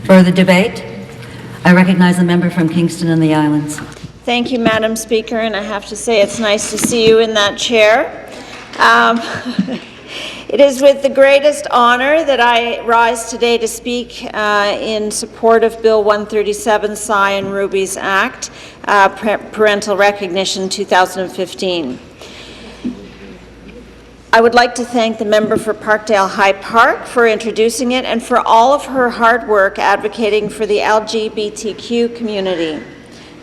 Further debate? I recognize the member from Kingston and the Islands. Thank you, Madam Speaker, and I have to say it's nice to see you in that chair. It is with the greatest honor that I rise today to speak in support of Bill 137, Cy and Ruby's Act, Parental Recognition 2015. I would like to thank the member for Parkdale High Park for introducing it and for all of her hard work advocating for the LGBTQ community.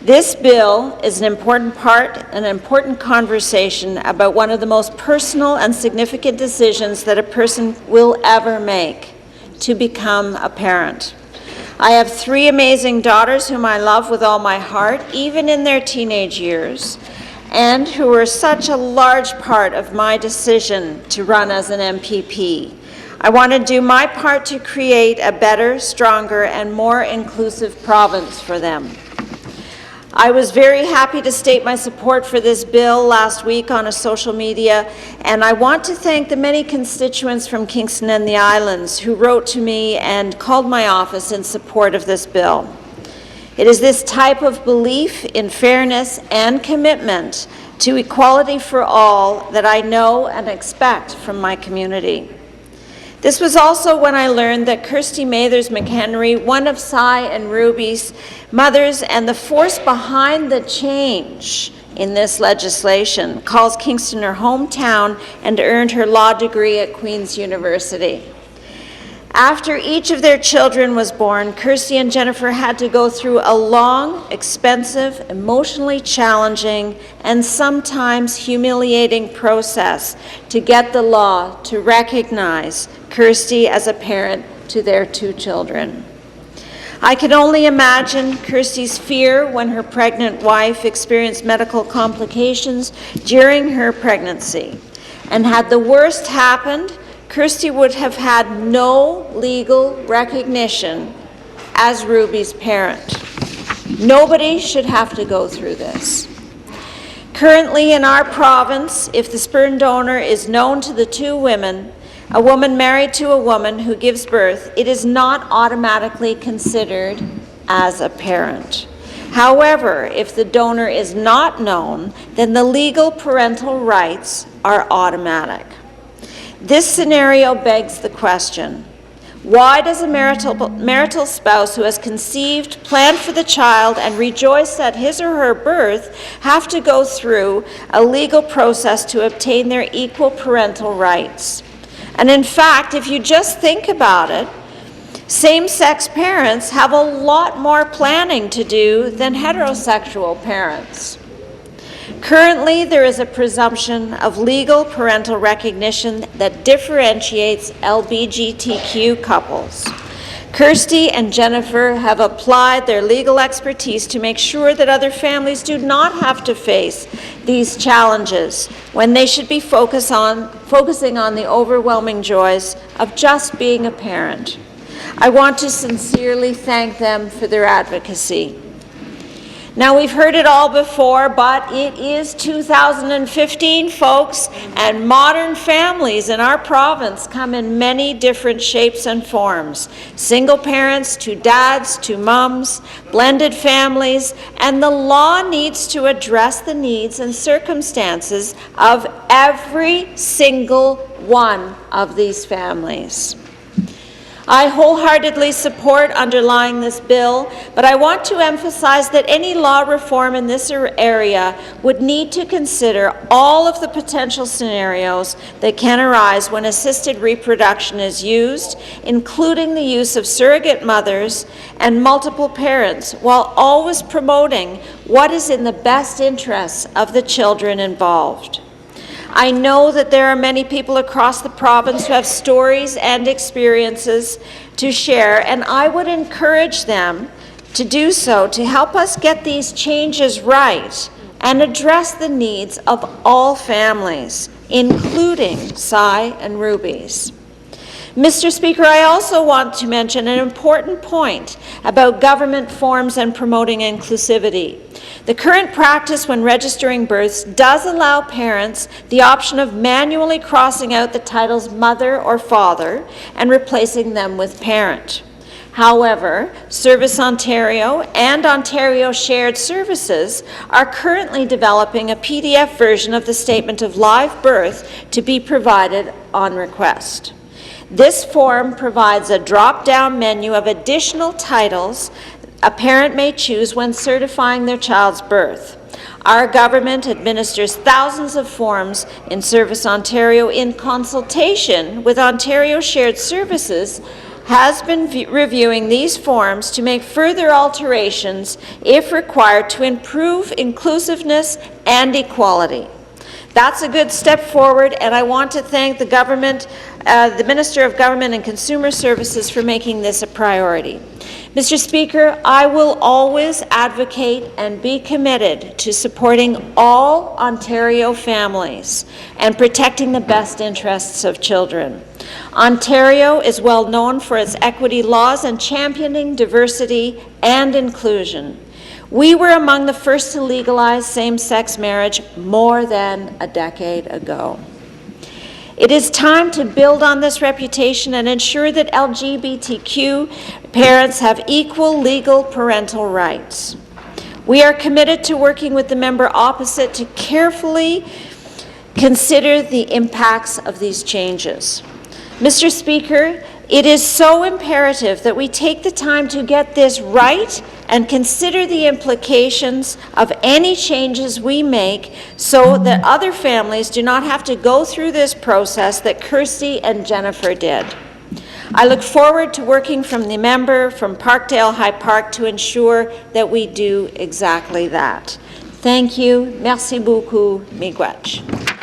This bill is an important conversation about one of the most personal and significant decisions that a person will ever make, to become a parent. I have 3 amazing daughters whom I love with all my heart, even in their teenage years, and who were such a large part of my decision to run as an MPP. I want to do my part to create a better, stronger, and more inclusive province for them. I was very happy to state my support for this bill last week on a social media, and I want to thank the many constituents from Kingston and the Islands who wrote to me and called my office in support of this bill. It is this type of belief in fairness and commitment to equality for all that I know and expect from my community. This was also when I learned that Kirsty Mathers McHenry, one of Cy and Ruby's mothers and the force behind the change in this legislation, calls Kingston her hometown and earned her law degree at Queen's University. After each of their children was born, Kirsty and Jennifer had to go through a long, expensive, emotionally challenging, and sometimes humiliating process to get the law to recognize Kirsty as a parent to their 2 children. I can only imagine Kirsty's fear when her pregnant wife experienced medical complications during her pregnancy. And had the worst happened, Kirsty would have had no legal recognition as Ruby's parent. Nobody should have to go through this. Currently in our province, if the sperm donor is known to the 2 women, a woman married to a woman who gives birth, it is not automatically considered as a parent. However, if the donor is not known, then the legal parental rights are automatic. This scenario begs the question, why does a marital spouse who has conceived, planned for the child, and rejoiced at his or her birth have to go through a legal process to obtain their equal parental rights? And in fact, if you just think about it, same-sex parents have a lot more planning to do than heterosexual parents. Currently, there is a presumption of legal parental recognition that differentiates LGBTQ couples. Kirsty and Jennifer have applied their legal expertise to make sure that other families do not have to face these challenges when they should be focusing on the overwhelming joys of just being a parent. I want to sincerely thank them for their advocacy. Now, we've heard it all before, but it is 2015, folks, and modern families in our province come in many different shapes and forms. Single parents, to dads, to mums, blended families, and the law needs to address the needs and circumstances of every single one of these families. I wholeheartedly support underlying this bill, but I want to emphasize that any law reform in this area would need to consider all of the potential scenarios that can arise when assisted reproduction is used, including the use of surrogate mothers and multiple parents, while always promoting what is in the best interests of the children involved. I know that there are many people across the province who have stories and experiences to share, and I would encourage them to do so to help us get these changes right and address the needs of all families, including Cy and Ruby's. Mr. Speaker, I also want to mention an important point about government forms and promoting inclusivity. The current practice when registering births does allow parents the option of manually crossing out the titles mother or father and replacing them with parent. However, Service Ontario and Ontario Shared Services are currently developing a PDF version of the Statement of Live Birth to be provided on request. This form provides a drop-down menu of additional titles a parent may choose when certifying their child's birth. Our government administers thousands of forms in Service Ontario in consultation with Ontario Shared Services, has been reviewing these forms to make further alterations if required to improve inclusiveness and equality. That's a good step forward, and I want to thank the government, the Minister of Government and Consumer Services for making this a priority. Mr. Speaker, I will always advocate and be committed to supporting all Ontario families and protecting the best interests of children. Ontario is well known for its equity laws and championing diversity and inclusion. We were among the first to legalize same-sex marriage more than a decade ago. It is time to build on this reputation and ensure that LGBTQ parents have equal legal parental rights. We are committed to working with the member opposite to carefully consider the impacts of these changes. Mr. Speaker, it is so imperative that we take the time to get this right and consider the implications of any changes we make so that other families do not have to go through this process that Kirsty and Jennifer did. I look forward to working from the member from Parkdale High Park to ensure that we do exactly that. Thank you. Merci beaucoup. Miigwech.